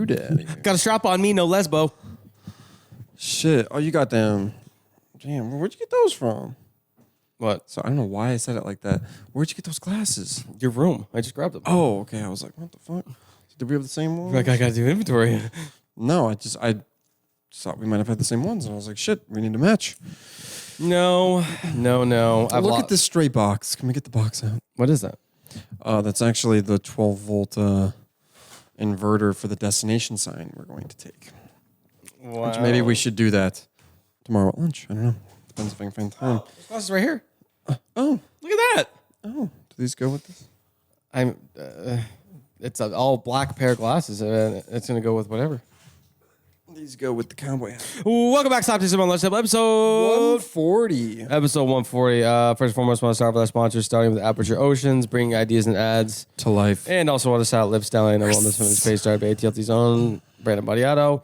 doodad. Got a strap on me, no lesbo. Shit. Oh, you got them. Damn, where'd you get those from? What? So I don't know why I said it like that. Where'd you get those glasses? Your room. I just grabbed them. Oh, okay. I was like, what the fuck? Did we have the same ones? Like, I gotta do inventory. No, I just thought we might have had the same ones. And I was like, shit, we need to match. No. Look at this stray box. Can we get the box out? What is that? That's actually the 12-volt inverter for the destination sign we're going to take. Wow. Which maybe we should do that tomorrow at lunch. I don't know. Depends if I can find time. This glasses right here. Oh. Look at that. Oh. Do these go with this? It's an all black pair of glasses. It's going to go with whatever. These go with the cowboy hat. Welcome back to Stop Teasing on Lunch Table, episode 140. Episode 140. First and foremost, I want to start with our sponsors, starting with Aperture Oceans, bringing ideas and ads to life. And also want to shout out Live Styling and Wellness from the Space started by ATLT's own Brandon Badiato.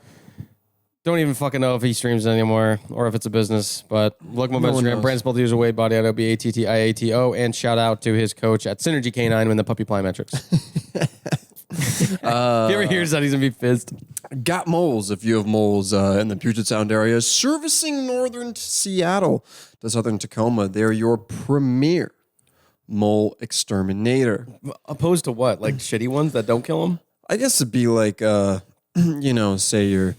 Don't even fucking know if he streams anymore or if it's a business, but look him up on Instagram. Brandon's spelled user Wade Badiato, Battiato, and shout out to his coach at Synergy K9 in the puppy plyometrics. If he ever hears that, he's gonna be pissed. Got moles if you have moles in the Puget Sound area, servicing northern Seattle to southern Tacoma. They're your premier mole exterminator. Opposed to what? Like shitty ones that don't kill them? I guess it'd be like, say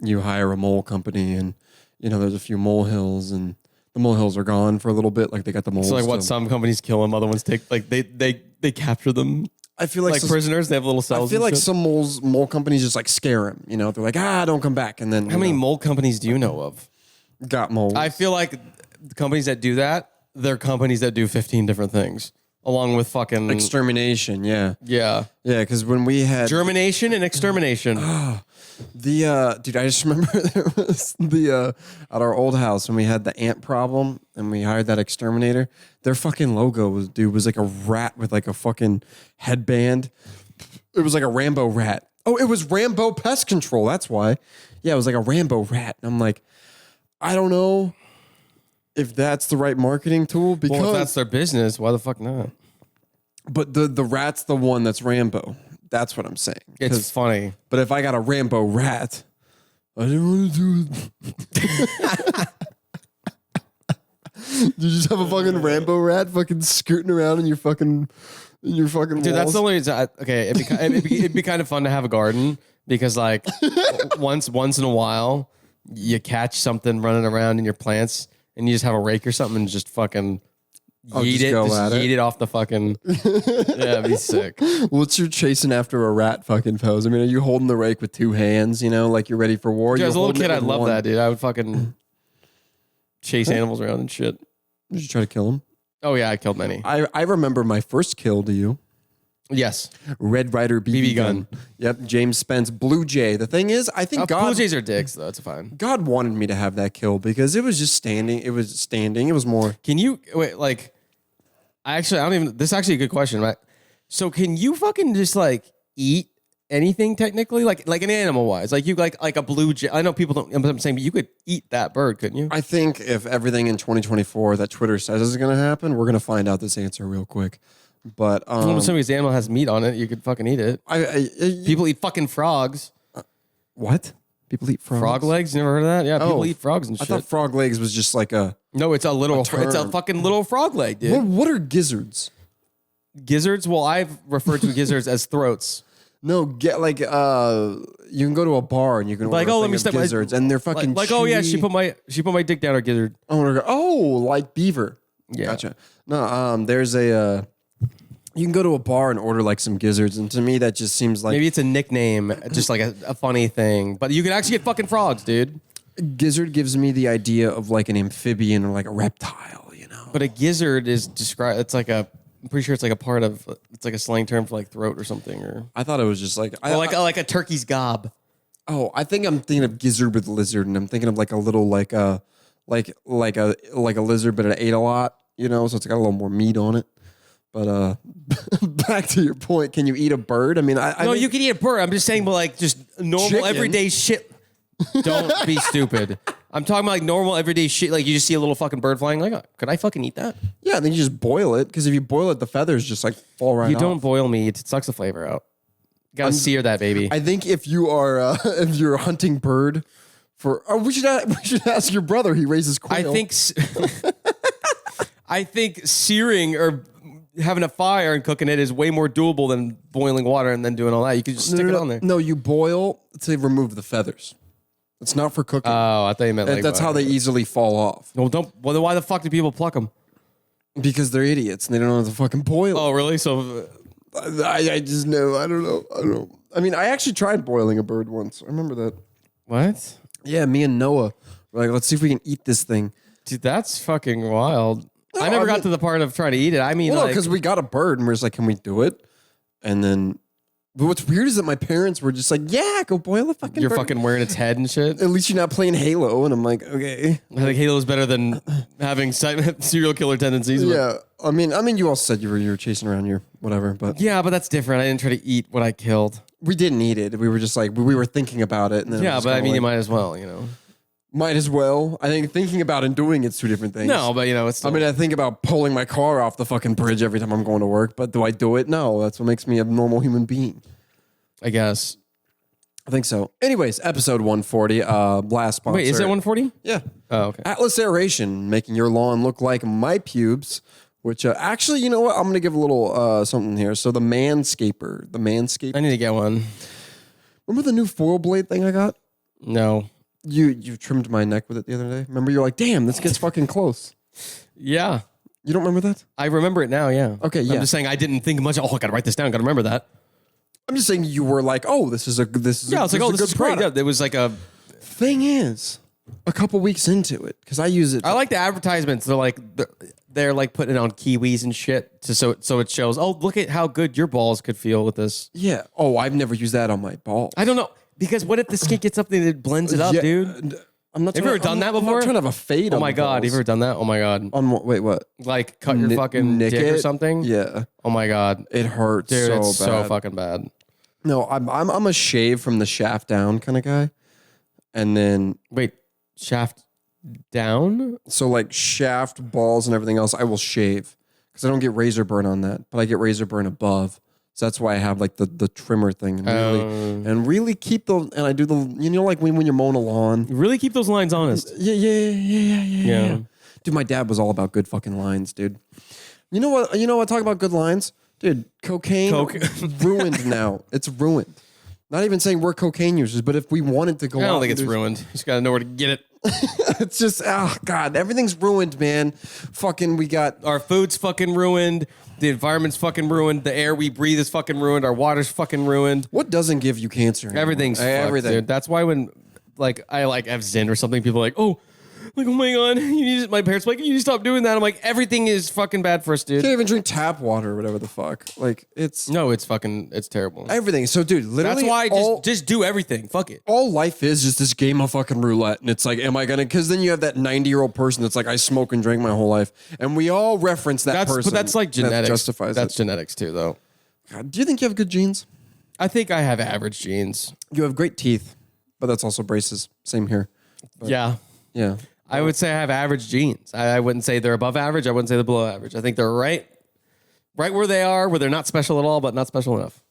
you hire a mole company and, there's a few molehills and the molehills are gone for a little bit. Like they got the moles. So like what some companies kill them, other ones take, like they capture them. I feel like prisoners, they have little cells. I feel like some mole companies just like scare him. They're like, don't come back. And then how many mole companies do you know of? Got moles. I feel like the companies that do that, they're companies that do 15 different things, along with fucking extermination. Yeah. Yeah. Because when we had germination and extermination. Dude, I just remember there was at our old house when we had the ant problem and we hired that exterminator. Their fucking logo was like a rat with like a fucking headband. It was like a Rambo rat. Oh, it was Rambo Pest Control. That's why. Yeah, it was like a Rambo rat. And I'm like, I don't know if that's the right marketing tool because if that's their business, why the fuck not? But the rat's the one that's Rambo. That's what I'm saying. It's funny. But if I got a Rambo rat, I didn't want to do it. You just have a fucking Rambo rat fucking scooting around in your fucking Dude, walls? that's the only reason. Okay, it'd be kind of fun to have a garden because like once in a while you catch something running around in your plants and you just have a rake or something and just fucking yeet it off the fucking. Yeah, it'd be sick. What's your chasing after a rat fucking pose? I mean, are you holding the rake with two hands, like you're ready for war? Dude, as a little kid, I'd love that, dude. I would fucking chase animals around and shit. Did you try to kill them? Oh, yeah, I killed many. I remember my first kill to you. Yes. Red Ryder BB gun. Yep, James Spence. Blue Jay. The thing is, I think God... Blue Jays are dicks, though. It's fine. God wanted me to have that kill because it was just standing. It was more... Can you... Wait, like... I don't even... This is actually a good question, right? So can you fucking just, like, eat anything technically? Like an animal-wise? Like, you like a blue jay... I know people don't... I'm saying, but you could eat that bird, couldn't you? I think if everything in 2024 that Twitter says is going to happen, we're going to find out this answer real quick. But if somebody's animal has meat on it, you could fucking eat it. People eat fucking frogs. What? People eat frogs? Frog legs? You never heard of that? Yeah, people eat frogs and shit. I thought frog legs was just like a... No, it's it's a fucking little frog leg, dude. What are gizzards? Gizzards? Well, I've referred to gizzards as throats. No, get like you can go to a bar and you can Like, order oh, a let thing me of step gizzards and they're fucking like oh yeah, she chewy. put my dick down her gizzard. Oh, like beaver. Yeah. Gotcha. No, there's a you can go to a bar and order like some gizzards, and to me that just seems like Maybe it's a nickname, just like a funny thing. But you can actually get fucking frogs, dude. gizzard gives me the idea of like an amphibian or like a reptile, you know. But a gizzard is described. It's like I'm pretty sure it's like a part of. It's like a slang term for like throat or something, or I thought it was just like like a turkey's gob. oh, I think I'm thinking of gizzard with lizard, and I'm thinking of like a little like a lizard, but it ate a lot, you know, so it's got a little more meat on it. But back to your point, can you eat a bird? I mean, I No, think- you can eat a bird. I'm just saying, but like just normal Chicken. everyday shit. Don't be stupid. I'm talking about like normal everyday shit. Like you just see a little fucking bird flying. Like, oh, could I fucking eat that? yeah, then you just boil it because if you boil it, the feathers just like fall right You off. don't boil meat. It sucks the flavor out. Gotta sear that baby. I think if you are if you're a hunting bird for, we should ask your brother. He raises quail. I think searing or having a fire and cooking it is way more doable than boiling water and then doing all that. You could just stick it on there. No, you boil to remove the feathers. It's not for cooking. Oh, I thought you meant like That's how they easily fall off Well, don't. Well, then why the fuck do people pluck them? because they're idiots and they don't know how to fucking boil. Oh, really? So I just know. I don't know. I mean, I actually tried boiling a bird once. I remember that. what? Yeah, me and Noah were like, let's see if we can eat this thing. Dude, that's fucking wild. No, I never I got mean- to the part of trying to eat it. I mean, Well, no, like, because we got a bird and we're just like, can we do it? And then, but what's weird is that my parents were just like, yeah, go boil a fucking you're bird. fucking wearing its head and shit. At least you're not playing Halo. And I'm like, okay. I think Halo's better than having serial killer tendencies. But Yeah. I mean, you all said you were chasing around your whatever, but yeah, but that's different. I didn't try to eat what I killed. we didn't eat it. We were just like, we were thinking about it. And then it Yeah, was but I kinda mean, you like, might as well, you know. might as well. I think thinking about and doing it's two different things. No, but you know, it's. I mean, I think about pulling my car off the fucking bridge every time I'm going to work, but do I do it? No, that's what makes me a normal human being. I guess. I think so. Anyways, episode 140, last sponsor. Wait, is it 140? Yeah. Oh, okay. Atlas Aeration, making your lawn look like my pubes, which actually, you know what? I'm going to give a little something here. So the Manscaper. I need to get one. Remember the new foil blade thing I got? No. You trimmed my neck with it the other day. Remember, you're like, damn, this gets fucking close. Yeah. You don't remember that? I remember it now, yeah. Okay, yeah. I'm just saying I didn't think much. Oh, I gotta write this down. Gotta remember that. I'm just saying you were like, oh, this is Yeah, I was like, oh, this is great. Yeah, there was like a. Thing is, a couple weeks into it, because I use it. I like the advertisements. They're like putting it on kiwis and shit, so it shows. Oh, look at how good your balls could feel with this. Yeah. Oh, I've never used that on my balls. I don't know because what if the skin gets something that blends it up, Yeah, dude? I'm not. Have you ever done that I'm before? not trying to have a fade. Oh on my the god, balls. you've ever done that? Oh my god, On what? Wait, what? like cut your fucking Nick dick or it? something? Yeah. Oh my god, It hurts dude, so it's bad. so fucking bad. No, I'm a shave from the shaft down kind of guy, and then Wait, shaft down? so like shaft, balls, and everything else, I will shave because I don't get razor burn on that, but I get razor burn above. So that's why I have like the trimmer thing and really keep those. And I do like when you're mowing a lawn. Really keep those lines honest. Yeah. Dude, my dad was all about good fucking lines, dude. You know what? Talk about good lines, dude. Cocaine ruined now. It's ruined. Not even saying we're cocaine users, but if we wanted to go, I don't out think and it's do- ruined. You just gotta know where to get it. It's just god, everything's ruined, man. Fucking, we got Our food's fucking ruined. The environment's fucking ruined. The air we breathe is fucking ruined. Our water's fucking ruined. what doesn't give you cancer? anymore? Everything's fucked, everything. dude. That's why when like I like have Zen or something, people are like, oh my god, my parents are like, you need to stop doing that. I'm like, everything is fucking bad for us, dude. Can't even drink tap water or whatever the fuck. Like it's No, it's terrible. everything. So, dude, literally, That's why all, just do everything. Fuck it. all life is just this game of fucking roulette, and it's like, am I gonna? Because then you have that 90-year-old person that's like, I smoke and drink my whole life, and we all reference that person. But that's like that genetics. justifies That's it. genetics too, though. God, do you think you have good genes? I think I have average genes. You have great teeth, but that's also braces. Same here. Yeah. Yeah. I would say I have average genes. I wouldn't say they're above average. I wouldn't say they're below average. I think they're right where they are, where they're not special at all, but not special enough.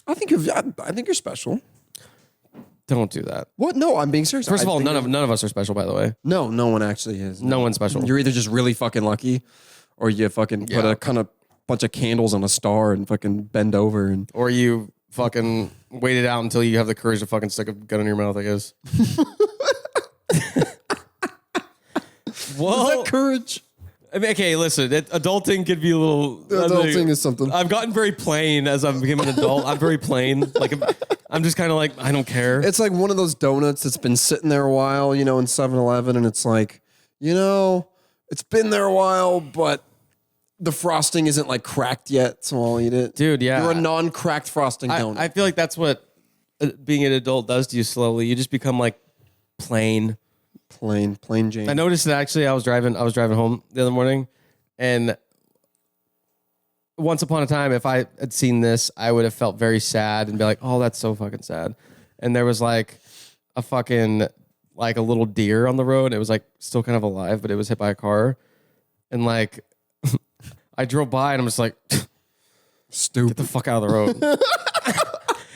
I think you're special. Don't do that. What? No, I'm being serious. First of I all, think none of us are special, by the way. no one actually is. No one's special. You're either just really fucking lucky, or you fucking put Yeah. a kind of bunch of candles on a star and fucking bend over and Or you fucking wait it out until you have the courage to fucking stick a gun in your mouth, I guess. Well, is that courage? I mean, okay, listen, adulting could be a little... Adulting is something. I've gotten very plain as I've become an adult. I'm very plain. Like, I'm just kind of like, I don't care. It's like one of those donuts that's been sitting there a while, in 7-Eleven, and it's like, it's been there a while, but the frosting isn't like cracked yet, so I'll eat it. Dude, yeah. You're a non-cracked frosting donut. I feel like that's what being an adult does to you slowly. You just become like plain. Plain Jane. I noticed that actually I was driving home the other morning, and once upon a time, if I had seen this, I would have felt very sad and be like, oh, that's so fucking sad. And there was like a fucking, like a little deer on the road. It was like still kind of alive, but it was hit by a car. And like, I drove by and I'm just like, stupid. Get the fuck out of the road.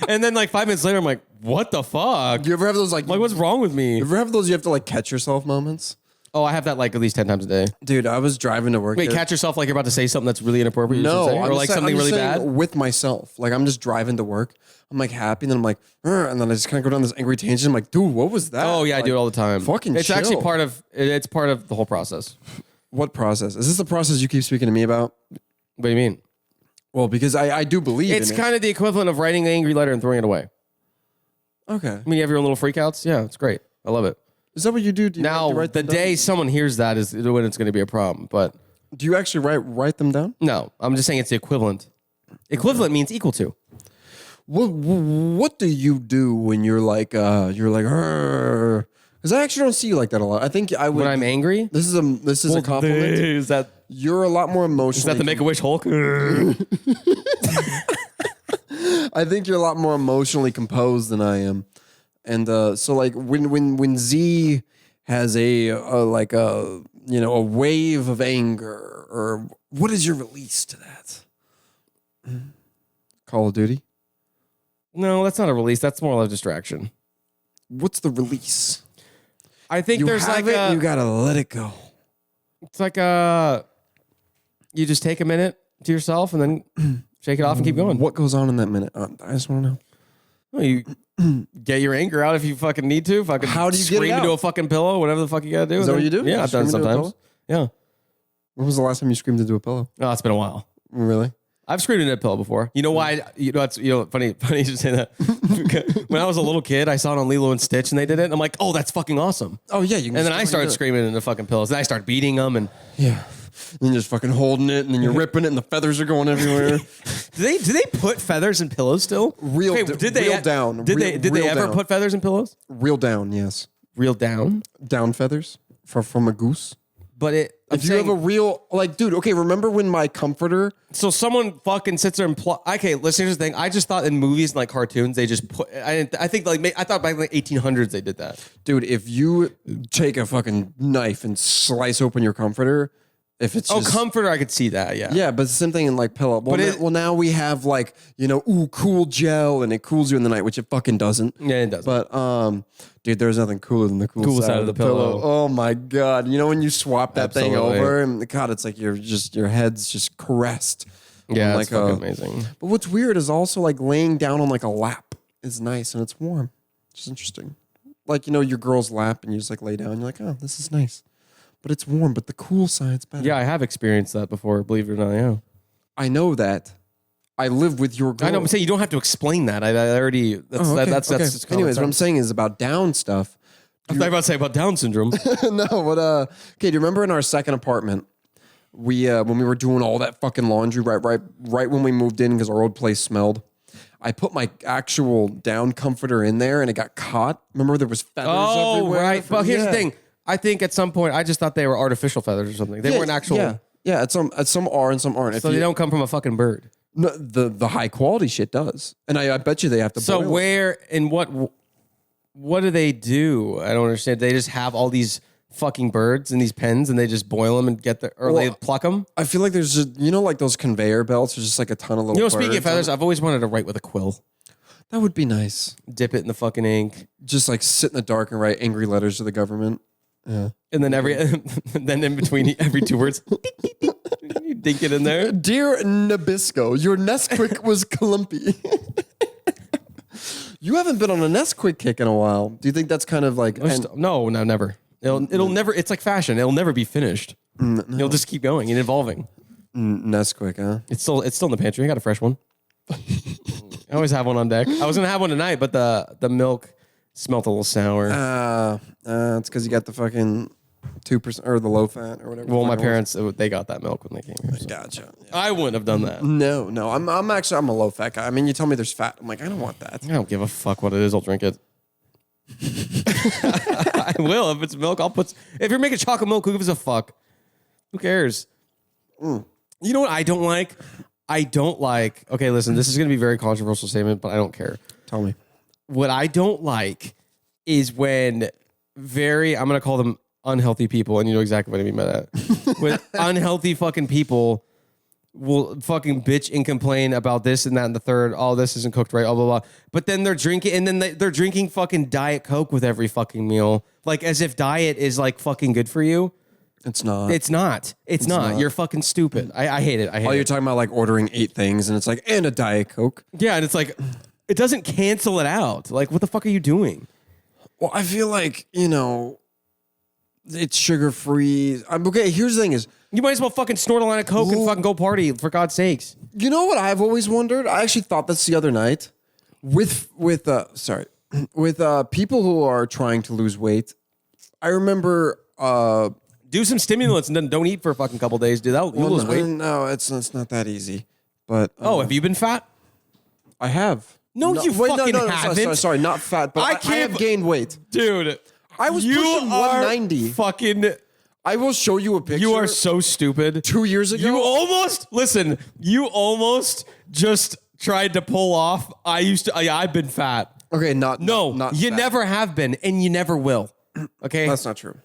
And then like 5 minutes later, I'm like, what the fuck? Do you ever have those like what's wrong with me? You ever have those you have to like catch yourself moments? Oh, I have that like at least 10 times a day. Dude, I was driving to work. Wait, catch yourself like you're about to say something that's really inappropriate? No, or like something really bad? With myself. Like I'm just driving to work. I'm like happy, and then I'm like, and then I just kind of go down this angry tangent. I'm like, dude, what was that? Oh yeah, like, I do it all the time. Fucking It's chill. actually part of the whole process. What process? Is this the process you keep speaking to me about? What do you mean? Well, because I do believe It's in kind of the equivalent of writing an angry letter and throwing it away. Okay. I mean, you have your own little freakouts. Yeah, it's great. I love it. Is that what you do? Now, the day someone hears that is when it's going to be a problem. But do you actually write them down? no, I'm just saying it's the equivalent. Equivalent means equal to. What do you do when you're like, because I actually don't see you like that a lot. I think I would. When I'm angry? This is a compliment. Is that You're a lot more emotional. Is that the Make-A-Wish Hulk? I think you're a lot more emotionally composed than I am, and so like when Z has a wave of anger, or what is your release to that? Call of Duty. No, that's not a release. That's more of a distraction. What's the release? I think there's like you gotta let it go. It's like you just take a minute to yourself and then shake it off and keep going. What goes on in that minute? I just want to know. Well, you get your anger out if you fucking need to. Fucking how do you scream get it out? into a fucking pillow? Whatever the fuck you gotta do. Is that what you do? Yeah, I've done it sometimes. Yeah. When was the last time you screamed into a pillow? Oh, it's been a while. Really? I've screamed into a pillow before. You know why? Funny you should say that. When I was a little kid, I saw it on Lilo and Stitch, and they did it. And I'm like, oh, that's fucking awesome. Oh yeah, you can. And then I started screaming into fucking pillows. Then I started beating them, and yeah. And you're just fucking holding it, and then you're ripping it, and the feathers are going everywhere. Do they put feathers in pillows still? Real down. Did they ever put feathers in pillows? Real down, yes. Real down? Down feathers from a goose. But if you have a real, like, dude, okay, remember when my comforter... So someone fucking sits there and... Okay, listen, here's the thing. I just thought in movies and like cartoons, they just put... I thought back in the 1800s they did that. Dude, if you take a fucking knife and slice open your comforter... If it's comforter, I could see that, yeah. Yeah, but it's the same thing in like pillow. Well, now we have like, cool gel, and it cools you in the night, which it fucking doesn't. Yeah, it doesn't. But, dude, there's nothing cooler than the cool side of the pillow. Oh my God. You know when you swap that thing over, and God, it's like your head's just caressed. Yeah, like it's fucking amazing. But what's weird is also like laying down on like a lap is nice, and it's warm. It's interesting. Like, your girl's lap, and you just like lay down, and you're like, oh, this is nice. But it's warm, but the cool side's better. Yeah, I have experienced that before, believe it or not, yeah. I know that. I live with your girl. I know, I'm saying you don't have to explain that. I already... That's Anyways, what I'm saying is about down stuff. I was about to say about Down syndrome. No, but... Okay, do you remember in our second apartment, when we were doing all that fucking laundry right when we moved in because our old place smelled, I put my actual down comforter in there and it got caught. Remember there was feathers everywhere? Oh, right. Well, here's the thing. I think at some point, I just thought they were artificial feathers or something. They weren't actual. Yeah. Some are and some aren't. So they don't come from a fucking bird. No, the high quality shit does, and I bet you they have to. So boil. where and what do they do? I don't understand. They just have all these fucking birds in these pens, and they just boil them and they pluck them. I feel like there's just like those conveyor belts. There's just like a ton of little. Speaking of feathers, I've always wanted to write with a quill. That would be nice. Dip it in the fucking ink. Just like sit in the dark and write angry letters to the government. Yeah. And then then in between every two words, you dink it in there. Dear Nabisco, your Nesquik was clumpy. You haven't been on a Nesquik kick in a while. Do you think that's kind of like... No, never. It'll never... It's like fashion. It'll never be finished. No. It'll just keep going and evolving. Nesquik, huh? It's still in the pantry. I got a fresh one. I always have one on deck. I was going to have one tonight, but the milk smelled a little sour. It's because you got the fucking 2% or the low fat or whatever. Well, my parents, they got that milk when they came here. So. Gotcha. Yeah. I wouldn't have done that. No. I'm a low fat guy. I mean, you tell me there's fat. I'm like, I don't want that. I don't give a fuck what it is. I'll drink it. I will. If it's milk, if you're making chocolate milk, who gives a fuck? Who cares? You know what I don't like? Okay, listen, this is going to be a very controversial statement, but I don't care. Tell me. What I don't like is when I'm going to call them unhealthy people, and you know exactly what I mean by that. When unhealthy fucking people will fucking bitch and complain about this and that and the third. Oh, this isn't cooked right, blah, blah, blah. But then they're drinking, and then they're drinking fucking Diet Coke with every fucking meal. Like as if diet is like fucking good for you. It's not. It's not. You're fucking stupid. I hate it. You're talking about like ordering 8 things and it's like, and a Diet Coke. Yeah, and it's like, it doesn't cancel it out. Like, what the fuck are you doing? Well, I feel like, it's sugar-free. Okay, here's the thing is... You might as well fucking snort a line of Coke and fucking go party, for God's sakes. You know what I've always wondered? I actually thought this the other night. With people who are trying to lose weight. I remember... do some stimulants and then don't eat for a fucking couple days, dude. You'll lose weight. No, it's not that easy. But have you been fat? I have. No, you fucking haven't. Sorry, not fat, but I have gained weight. Dude, I was pushing 190. Fucking... I will show you a picture. You are so stupid. 2 years ago? You almost just tried to pull off. I've been fat. Okay, not you fat. never have been, and you never will. Okay? That's not true.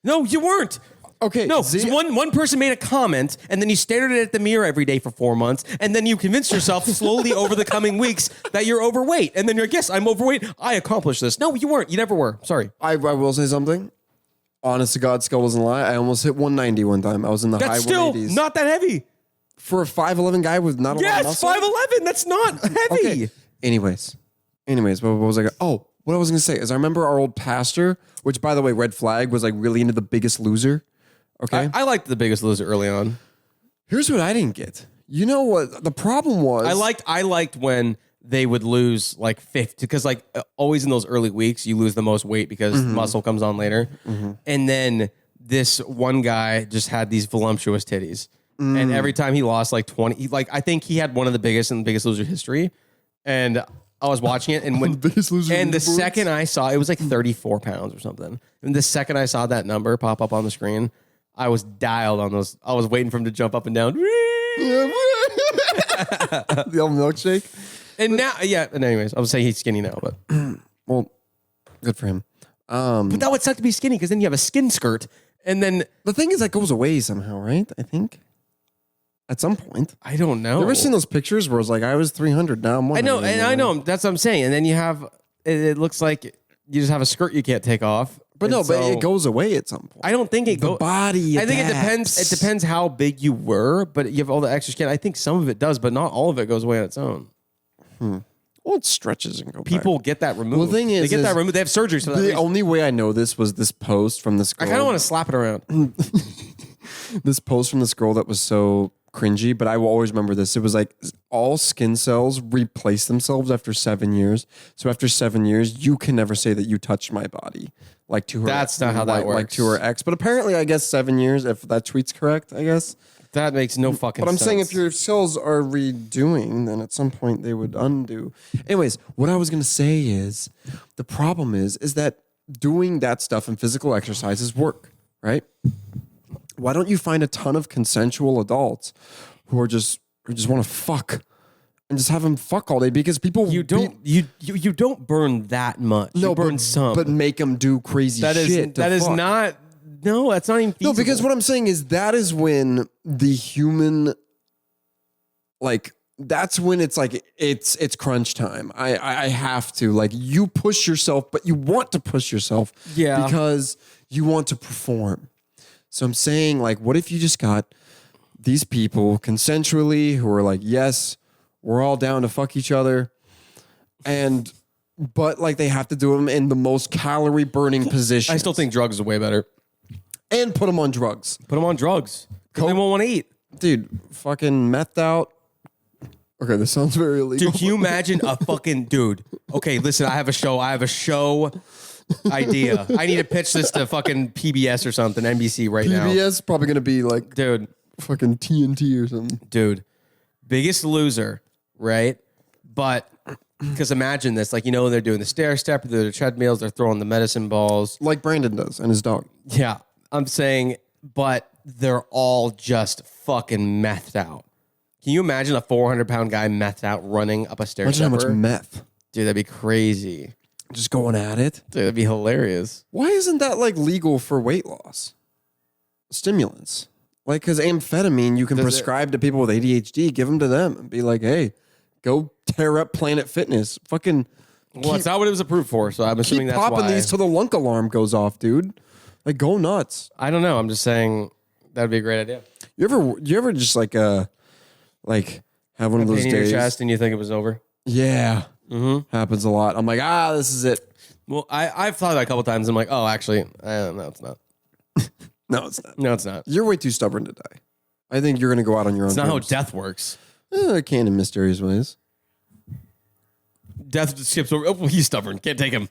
No, you weren't. Okay. No, one person made a comment, and then you stared at it at the mirror every day for 4 months, and then you convinced yourself slowly over the coming weeks that you're overweight. And then you're like, yes, I'm overweight. I accomplished this. No, you weren't. You never were. Sorry. I will say something. Honest to God, skull doesn't lie. I almost hit 190 one time. I was in the high 180s. That's still not that heavy. For a 5'11" guy with not a lot of muscle? Yes, 5'11". That's not heavy. Okay. Anyways, what was I going to... Oh, what I was going to say is I remember our old pastor, which, by the way, red flag, was like really into The Biggest Loser. Okay? I liked The Biggest Loser early on. Here's what I didn't get. You know what? The problem was... I liked when they would lose like 50, because like always in those early weeks, you lose the most weight because muscle comes on later. And then this one guy just had these voluptuous titties. And every time he lost like 20, I think he had one of the biggest in The Biggest Loser history. And I was watching it, and when the second I saw it was like 34 pounds or something. And the second I saw that number pop up on the screen, I was dialed on those. I was waiting for him to jump up and down. The old milkshake. And now, yeah. And anyways, I would say he's skinny now, but well, good for him. But that would suck to be skinny because then you have a skin skirt, and then the thing is that goes away somehow, right? I think at some point. I don't know. You ever seen those pictures where it's like I was 300, now I'm 100? I know. That's what I'm saying. And then you have it looks like you just have a skirt you can't take off. But but it goes away at some point. I don't think it goes. The body. I think it depends. It depends how big you were, but you have all the extra skin. I think some of it does, but not all of it goes away on its own. Well, it stretches and goes. People get that removed. Well, the thing is, they get that removed. They have surgery. So the only way I know this was this post from this girl. I kind of want to slap it around. This post from this girl that was so cringy, but I will always remember this. It was like all skin cells replace themselves after 7 years. So after 7 years, you can never say that you touched my body. Like to her. That's not how that works. Like to her ex. But apparently, I guess 7 years, if that tweet's correct, I guess. That makes no fucking sense. But I'm saying if your cells are redoing, then at some point they would undo. Anyways, what I was going to say is the problem is that doing that stuff in physical exercises work, right? Why don't you find a ton of consensual adults who just want to fuck and just have them fuck all day? Because people you don't burn that much. No, you burn some, but make them do crazy shit. That is not. No, that's not even feasible. No, because what I'm saying is that is when the human, like, that's when it's like it's crunch time. I have to, like, you push yourself, but you want to push yourself, because you want to perform. So I'm saying, like, what if you just got these people consensually who are like, yes, we're all down to fuck each other, and but like they have to do them in the most calorie burning position. I still think drugs is way better. And put them on drugs. Put them on drugs. Because they won't want to eat. Dude, fucking methed out. Okay, this sounds very illegal. Dude, can you imagine a fucking dude? Okay, listen, I have a show idea. I need to pitch this to fucking PBS or something, NBC right now. PBS probably gonna be like, dude, fucking TNT or something. Dude, Biggest Loser, right? But because imagine this, like, they're doing the stair step, they're the treadmills, they're throwing the medicine balls, like Brandon does and his dog. Yeah, I'm saying, but they're all just fucking methed out. Can you imagine a 400-pound guy methed out running up a stair stepper? Imagine how much meth. Dude, that'd be crazy. Just going at it. Dude, that'd be hilarious. Why isn't that like legal for weight loss? Stimulants. Like, because amphetamine you can prescribe to people with ADHD, give them to them and be like, hey, go tear up Planet Fitness. Fucking. Well, it's not what it was approved for, so I'm assuming that's popping why. These till the lunk alarm goes off, dude. Like, go nuts. I don't know. I'm just saying that'd be a great idea. You ever just like have one of those days? Your chest and you think it was over? Yeah. Mm-hmm. Happens a lot. I'm like, this is it. Well, I've thought that a couple times. I'm like, oh, actually, no, it's not. No, it's not. No, it's not. You're way too stubborn to die. I think you're going to go out on your own. It's not how death works. It can in mysterious ways. Death skips over. Oh, he's stubborn. Can't take him.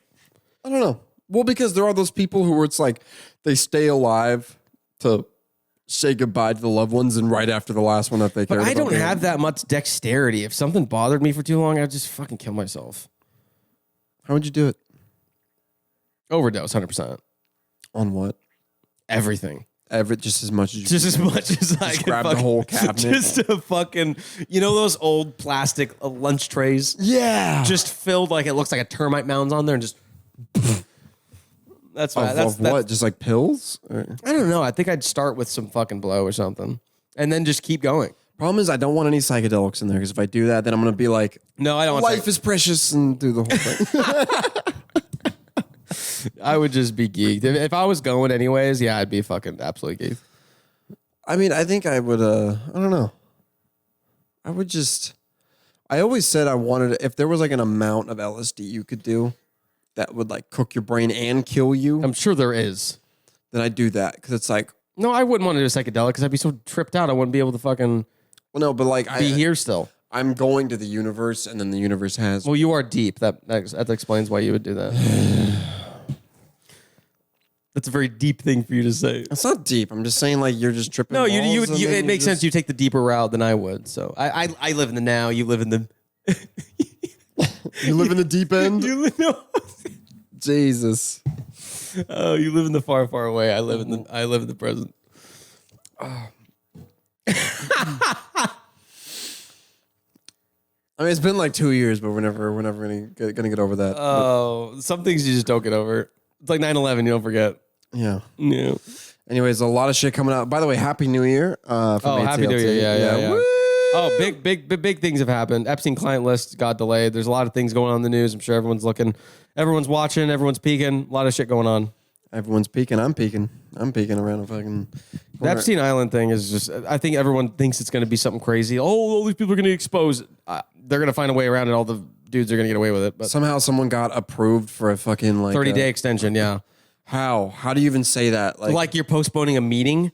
I don't know. Well, because there are those people who it's like they stay alive to say goodbye to the loved ones, and right after the last one that they cared about. But I don't have that much dexterity. If something bothered me for too long, I'd just fucking kill myself. How would you do it? Overdose, 100%. On what? Everything. Just as much as you just as much as I just can grab the whole cabinet. Just a fucking, those old plastic lunch trays? Yeah. Just filled like it looks like a termite mound's on there and just. That's right. Of what? Just like pills? Or? I don't know. I think I'd start with some fucking blow or something and then just keep going. Problem is, I don't want any psychedelics in there because if I do that, then I'm going to be like, no, I don't want life is precious and do the whole thing. I would just be geeked. If I was going anyways, yeah, I'd be fucking absolutely geeked. I mean, I think I would, I don't know. I always said I wanted, if there was like an amount of LSD you could do that would like cook your brain and kill you. I'm sure there is. Then I'd do that because it's like. No, I wouldn't want to do a psychedelic because I'd be so tripped out. I wouldn't be able to fucking. Well, no, but like be here still. I'm going to the universe and then the universe has. Well, you are deep. That explains why you would do that. That's a very deep thing for you to say. It's not deep. I'm just saying, like, you're just tripping. No, it makes sense. You take the deeper route than I would. So I live in the now. You live in the. You live in the deep end. Jesus. Oh, you live in the far, far away. I live in the present. I mean, it's been like 2 years, but we're never gonna get over that. Oh, some things you just don't get over. It's like 9/11. You don't forget. Yeah. Yeah. Anyways, a lot of shit coming out. By the way, Happy New Year. Happy New Year. Yeah. Woo! Oh, big things have happened. Epstein client list got delayed. There's a lot of things going on in the news. I'm sure everyone's looking. Everyone's watching. Everyone's peeking. A lot of shit going on. Everyone's peeking. I'm peeking around a fucking. The Epstein Island thing is just. I think everyone thinks it's going to be something crazy. Oh, all these people are going to expose. They're going to find a way around it. All the dudes are going to get away with it. But somehow someone got approved for a fucking like 30-day extension. Yeah. How? How do you even say that? Like you're postponing a meeting.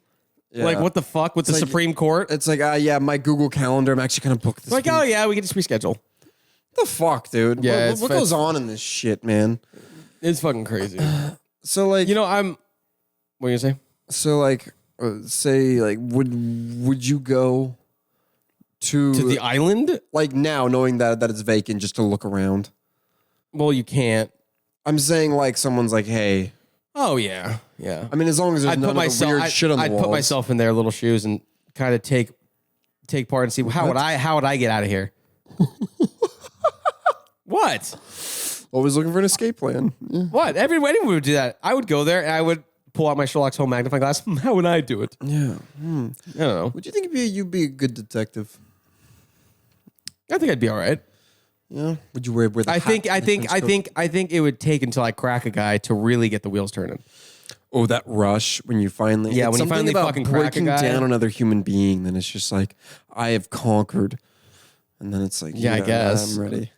Yeah. Like, what the fuck with the Supreme Court? It's like, yeah, my Google Calendar, I'm actually going to book this. Like, oh, yeah, we can just reschedule. The fuck, dude? Yeah, what goes on in this shit, man? It's fucking crazy. So, like... what are you going to say? So, like, would you go to the island? Like, now, knowing that it's vacant, just to look around? Well, you can't. I'm saying, like, someone's like, hey... Oh, yeah. Yeah. I mean, as long as there's none of the weird shit on the walls. I'd put myself in their little shoes and kind of take part and see how would I get out of here? What? Always looking for an escape plan. Yeah. What? Anyone would do that. I would go there and I would pull out my Sherlock Holmes magnifying glass. How would I do it? Yeah. I don't know. Would you think you'd be a good detective? I think I'd be all right. Yeah. Would you wear the I think it would take until I crack a guy to really get the wheels turning. Oh, that rush when you finally when you finally fucking crack a guy. down another human being, then it's just like I have conquered. And then it's like, Yeah, I guess I'm ready.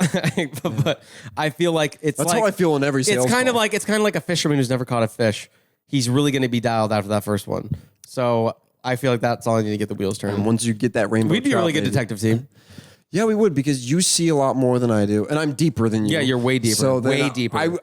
but I feel like That's how I feel in every sales It's kind call. of like a fisherman who's never caught a fish. He's really going to be dialed after that first one. So I feel like that's all I need to get the wheels turning. And once you get that rainbow We'd be a trout, really good baby. detective team. Yeah, we would, because you see a lot more than I do, and I'm deeper than you. Yeah, you're way deeper. So then way deeper.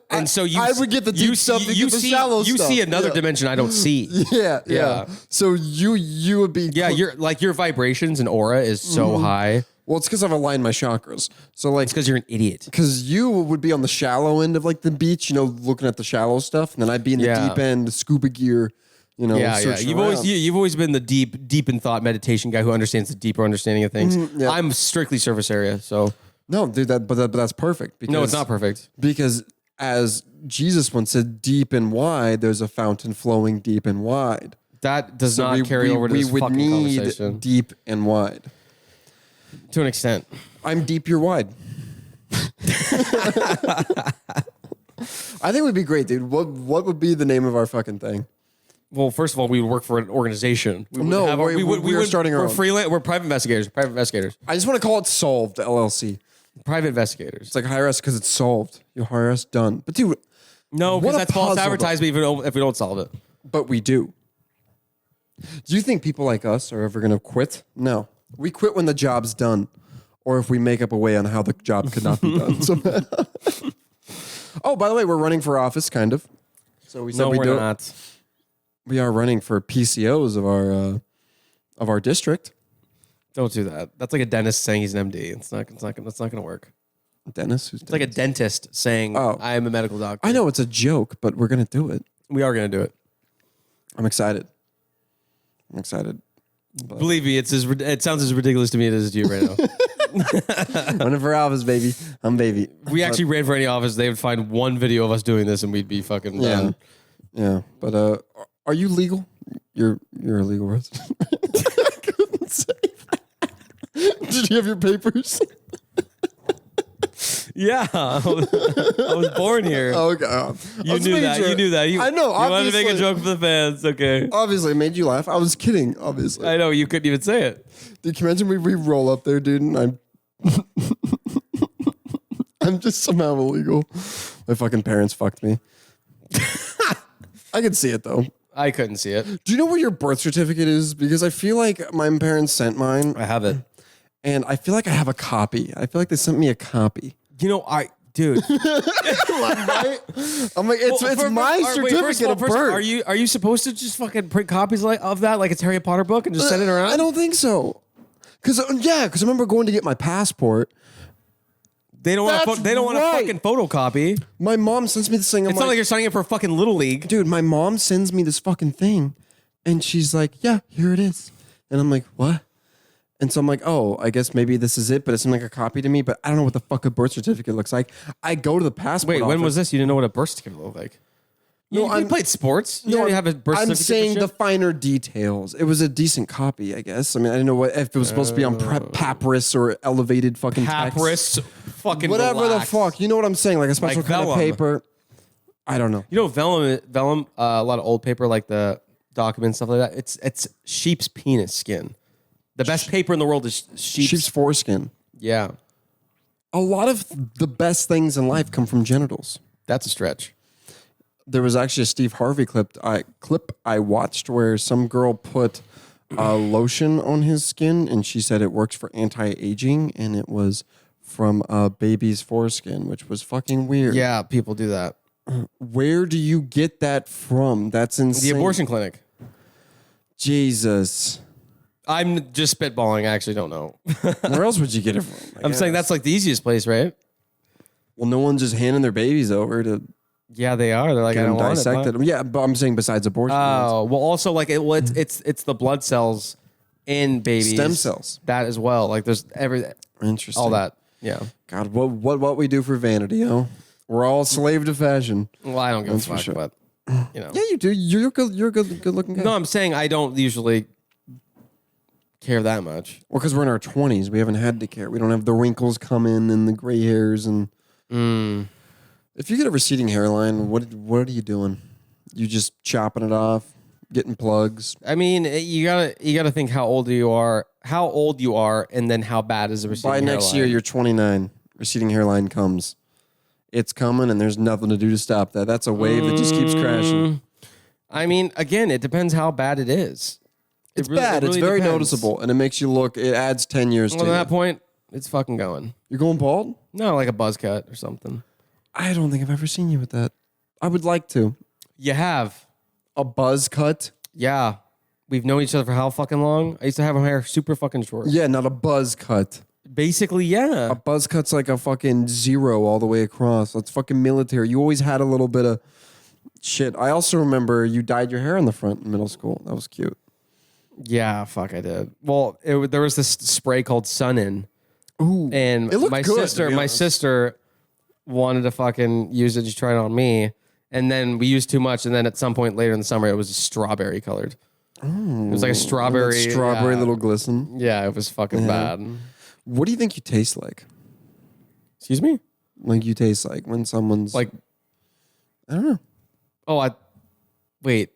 and so I would get the deep stuff. You get the shallow you stuff. see another dimension I don't see. Yeah. So you would be. Yeah, your vibrations and aura is so high. Well, it's because I've aligned my chakras. So like, It's because you're an idiot. because you would be on the shallow end of like the beach, looking at the shallow stuff, and then I'd be in the deep end, scuba gear. Yeah. searching You've always been the deep in thought meditation guy who understands the deeper understanding of things. yeah. I'm strictly surface area, so No, dude, but that's perfect. Because, no, it's not perfect. Because as Jesus once said, deep and wide, there's a fountain flowing deep and wide. That does not carry over to this would fucking need conversation deep and wide. to an extent. I'm deep, you're wide. I think it would be great, dude. What would be the name of our fucking thing? Well, first of all, we would work for an organization. We we're starting our We're own. freelance. We're private investigators. Private investigators. I just want to call it Solved LLC. Private investigators. It's like hire us because it's solved. You hire us, done. But dude, No, what because a that's false puzzle, advertisement if we don't solve it. but we do. Do you think people like us are ever going to quit? No. We quit when the job's done, or if we make up a way on how the job could not be done. Oh, by the way, we're running for office, kind of. So we said No, we we're do. not. We are running for PCOs of our district. Don't do that. That's like a dentist saying he's an MD. That's not going to work. Dennis, who's It's like a dentist saying, I am a medical doctor. I know it's a joke, but we're gonna do it. We are going to do it. I'm excited. Believe me, it sounds as ridiculous to me as to you right now. Running for office, baby. I'm baby. We actually ran for any office. They would find one video of us doing this and we'd be fucking done. Yeah. But are you legal? You're a legal resident. I couldn't say that. Did you have your papers? Yeah, I was born here. Okay. You knew that. You knew that. I know. You wanted to make a obviously. joke for the fans. Okay. Obviously, it made you laugh. I was kidding. Obviously. I know. You couldn't even say it. Dude, can you imagine we roll up there, dude, and I'm I'm just somehow illegal. My fucking parents fucked me. I could see it though. I couldn't see it. Do you know where your birth certificate is? Because I feel like my parents sent mine, I have it. and I feel like I have a copy. I feel like they sent me a copy. You know, dude. Right? I'm like, it's my certificate of birth. Are you supposed to just fucking print copies of that like it's Harry Potter book and just send it around? I don't think so. Because I remember going to get my passport. They don't want That's they don't want a right. fucking photocopy. My mom sends me this thing. I'm It's not like you're signing up for a fucking little league. dude, my mom sends me this fucking thing, and she's like, yeah, here it is. And I'm like, what? And so I'm like, oh, I guess maybe this is it, but it seemed like a copy to me, but I don't know what the fuck a birth certificate looks like. I go to the passport Wait, when office. was this? You didn't know what a birth certificate looked like? You played sports. You already have a birth I'm certificate. saying and the shit? finer details. It was a decent copy, I guess. I mean, I didn't know if it was supposed to be on papyrus or elevated fucking text. papyrus, fucking Whatever relax. the fuck. You know what I'm saying? Like a special Like kind of vellum. paper. I don't know. You know vellum, a lot of old paper like the documents stuff like that. It's sheep's penis skin. The best paper in the world is Sheep's foreskin. Yeah, A lot of the best things in life come from genitals. that's a stretch. There was actually a Steve Harvey clip I watched where some girl put lotion on his skin, and she said it works for anti-aging, and it was from a baby's foreskin, which was fucking weird. Yeah, people do that. Where do you get that from? That's insane. The abortion clinic. Jesus. I'm just spitballing. I actually don't know. Where else would you get it from? I'm saying that's like the easiest place, right? Well, no one's just handing their babies over to Yeah, they are. They're like, get I them don't want it. dissected. but- Yeah, but I'm saying besides abortion. Oh, well, also like it's the blood cells in babies. Stem cells. That as well. Like there's Interesting. all that. Yeah. God, what we do for vanity, oh? We're all slave to fashion. Well, I don't give That's a for fuck, sure. but you know. Yeah, you do. You're a good looking guy. No, I'm saying I don't usually care that much. Well, because we're in our 20s, we haven't had to care. We don't have the wrinkles come in and the gray hairs. And if you get a receding hairline, what are you doing? You just chopping it off? getting plugs. I mean, you gotta think how old you are, and then how bad is the receding By next hairline. year, you're 29. Receding hairline comes. It's coming, and there's nothing to do to stop that. That's a wave that just keeps crashing. I mean, again, it depends how bad it is. It's bad. It's very noticeable, and it makes you look. It adds 10 years to At you. that point, it's fucking going. You're going bald? No, like a buzz cut or something. I don't think I've ever seen you with that. I would like to. You have. A buzz cut? Yeah. We've known each other for how fucking long? I used to have my hair super fucking short. Yeah, not a buzz cut. Basically, yeah. A buzz cut's like a fucking 0 all the way across. That's fucking military. You always had a little bit of shit. I also remember you dyed your hair in the front in middle school. That was cute. Yeah, fuck, I did. Well, there was this spray called Sun In. Ooh, And it looked my good, sister, to be my honest. sister wanted to fucking use it to try it on me. And then we used too much. And then at some point later in the summer, it was strawberry colored. It was like a strawberry. Strawberry yeah. little glisten. Yeah, it was fucking bad. What do you think you taste like? Excuse me? Like you taste like when someone's Like, I don't know. oh, wait.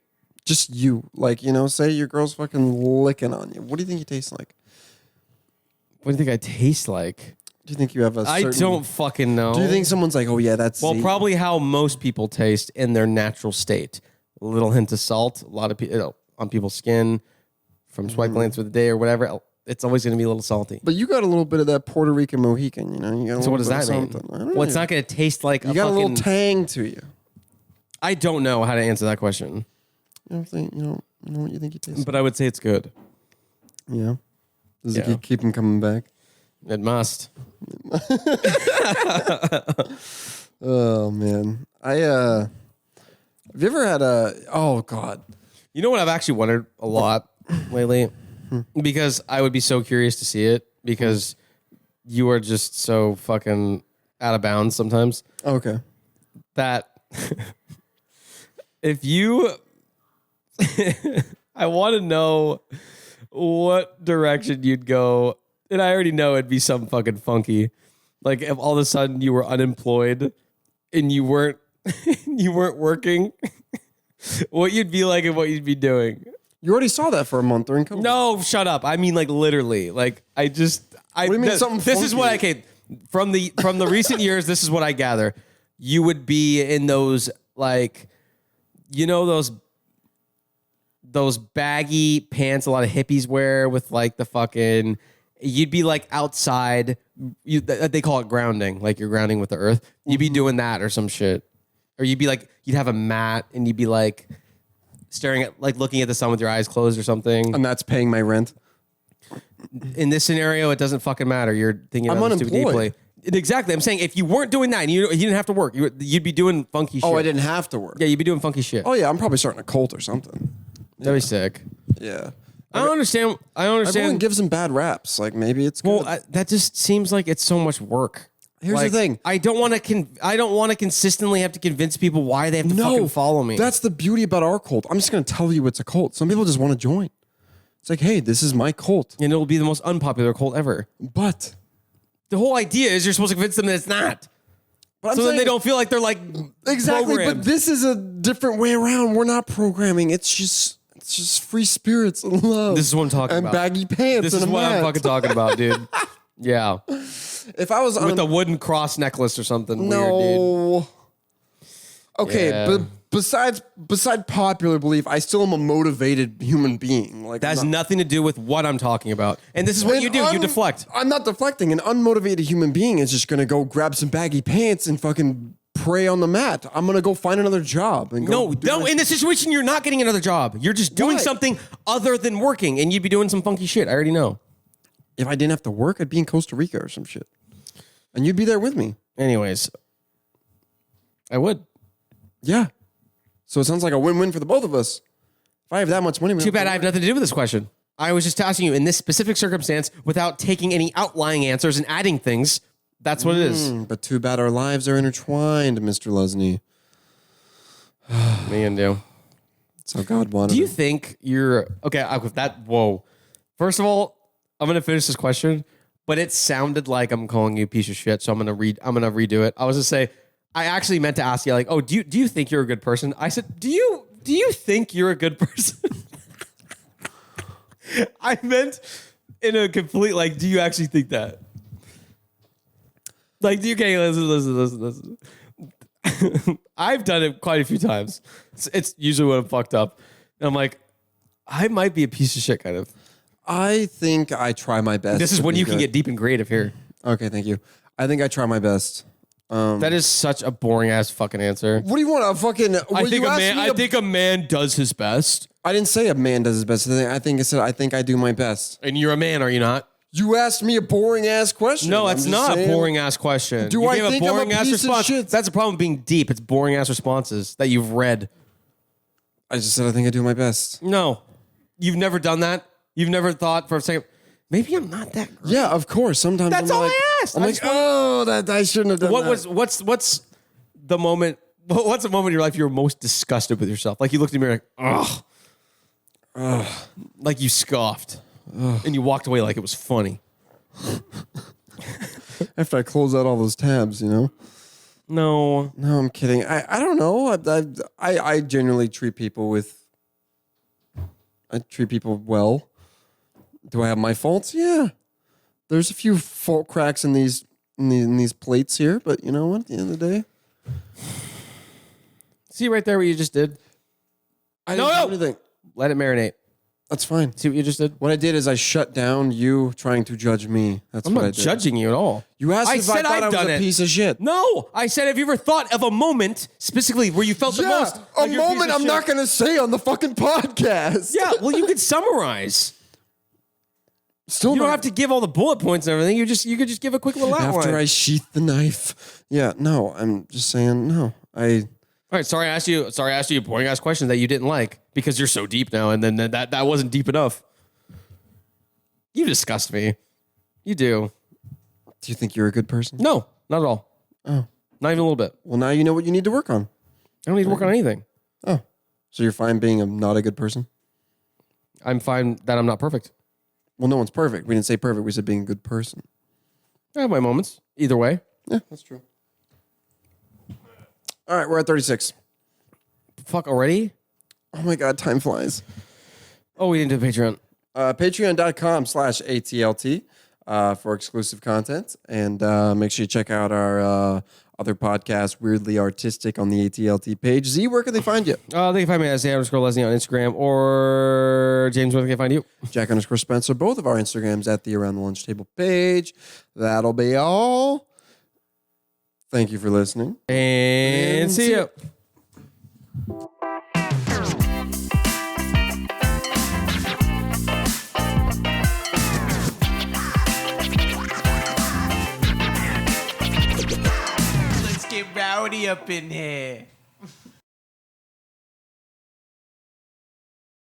Just you. Like, say your girl's fucking licking on you. What do you think you taste like? What do you think I taste like? Do you think you have a certain... I don't fucking know. Do you think someone's like, oh yeah, that's... Well, probably how most people taste in their natural state. A little hint of salt, a lot of people on people's skin from swipe lanes through the day or whatever. It's always going to be a little salty. But you got a little bit of that Puerto Rican Mohican, You got So what does that mean? I don't know. Well, it's not going to taste like You got a little tang to you. I don't know how to answer that question. You don't think, you know what you think you taste But I would say it's good. like? Yeah. Does Yeah. it keep him coming back? It must. Oh, man. Have you ever had oh, God. You know what I've actually wondered a lot lately? Because I would be so curious to see it because you are just so fucking out of bounds sometimes Okay. that if you I want to know what direction you'd go, and I already know it'd be something fucking funky. Like if all of a sudden you were unemployed and you weren't working, what you'd be like and what you'd be doing. You already saw that for a month during COVID. No, shut up. I mean, like literally. Like I do you mean something This is what I funky? from the recent years. This is what I gather. You would be in those like, those baggy pants a lot of hippies wear with like the fucking. You'd be like outside. They call it grounding. Like you're grounding with the earth. You'd be doing that or some shit, or you'd be like you'd have a mat and you'd be like staring at like looking at the sun with your eyes closed or something. And that's paying my rent. In this scenario, it doesn't fucking matter. You're thinking I'm about this too unemployed. deeply. Exactly. I'm saying if you weren't doing that and you didn't have to work, you'd be doing funky shit. Oh, I didn't have to work. Yeah, you'd be doing funky shit. Oh, yeah. I'm probably starting a cult or something. That'd be sick. Yeah. I don't understand. Everyone gives them bad raps. Like maybe it's good. Well, that just seems like it's so much work. Here's the thing. I don't want to consistently have to convince people why they have to fucking follow me. That's the beauty about our cult. I'm just going to tell you it's a cult. Some people just want to join. It's like, hey, this is my cult. And it'll be the most unpopular cult ever. But The whole idea is you're supposed to convince them that it's not. I'm So then saying- they don't feel like they're like exactly. programmed. But this is a different way around. We're not programming. It's just free spirits and love. This is what I'm talking and about. baggy pants. This and is a what I'm mat. fucking talking about, dude. Yeah. If I was With a wooden cross necklace or something weird, dude. no. Okay, Yeah. but besides popular belief, I still am a motivated human being. Like That has I'm not- nothing to do with what I'm talking about. And this is what An you do. You un- deflect. I'm not deflecting. An unmotivated human being is just gonna go grab some baggy pants and fucking pray on the mat. I'm gonna go find another job and go. No. In this situation, you're not getting another job. You're just doing Why? something other than working, and you'd be doing some funky shit. I already know. If I didn't have to work, I'd be in Costa Rica or some shit, and you'd be there with me. Anyways, I would. Yeah. So it sounds like a win-win for the both of us. If I have that much money, Too bad I have nothing to do with this question. I was just asking you in this specific circumstance without taking any outlying answers and adding things. That's what it is. But too bad our lives are intertwined, Mr. Lesney. Me and you. That's how God wanted Do you it. think you're okay? With that, whoa. First of all, I'm gonna finish this question, but it sounded like I'm calling you a piece of shit, so I'm gonna redo it. I was gonna say, I actually meant to ask you, like, oh, do you think you're a good person? I said, do you Do you think you're a good person? I meant in a complete, like, do you actually think that? Like, do you, okay, listen. I've done it quite a few times. It's usually when I'm fucked up. And I'm like, I might be a piece of shit, kind of. I think I try my best. This is when you can get deep and creative here. Okay, thank you. I think I try my best. That is such a boring ass fucking answer. What do you want? A fucking? I think a man does his best. I didn't say a man does his best. I said I think I do my best. And you're a man, are you not? You asked me a boring ass question. No, it's not a boring ass question. Do you I gave think a I'm boring a ass piece of response? shit? That's the problem with being deep. It's boring ass responses that you've read. I just said I think I do my best. No, you've never done that. You've never thought for a second, maybe I'm not that great. Yeah, of course. Sometimes That's I'm all like, I asked. I'm like, oh, that I shouldn't have done that. What's the moment? What's the moment in your life you were most disgusted with yourself? Like you looked in the mirror, like, ugh, like you scoffed, and you walked away like it was funny. After I close out all those tabs, you know. No, I'm kidding. I don't know. I genuinely treat people well. Do I have my faults? Yeah. There's a few fault cracks in these plates here, but you know what? At the end of the day, see right there what you just did. I didn't do anything. Let it marinate. That's fine. See what you just did? What I did is I shut down you trying to judge me. That's I'm what not I did. judging you at all. You asked I if I said thought I've I was done a it. piece of shit. No, I said, have you ever thought of a moment specifically where you felt the most? A like you're piece moment of I'm shit? not going to say on the fucking podcast. Yeah, well, you could summarize. Still You don't not- have to give all the bullet points and everything. You could just give a quick little outline. After I sheath the knife. Yeah, no, I'm just saying no. All right, sorry I asked you a boring ass question that you didn't like because you're so deep now, and then that wasn't deep enough. You disgust me. You do. Do you think you're a good person? No, not at all. Oh. Not even a little bit. Well, now you know what you need to work on. I don't need to work on anything. Oh. So you're fine being not a good person? I'm fine that I'm not perfect. Well, no one's perfect. We didn't say perfect. We said being a good person. I have my moments. Either way. Yeah, that's true. All right, we're at 36. Fuck, already? Oh my God, time flies. Oh, we didn't do Patreon. Patreon.com/ATLT for exclusive content. And make sure you check out our other podcast, Weirdly Artistic, on the ATLT page. Z, where can they find you? They can find me at @Leslie on Instagram, or James, where can they find you? Jack_Spencer, both of our Instagrams at the Around the Lunch Table page. That'll be all. Thank you for listening. And see you. Let's get rowdy up in here.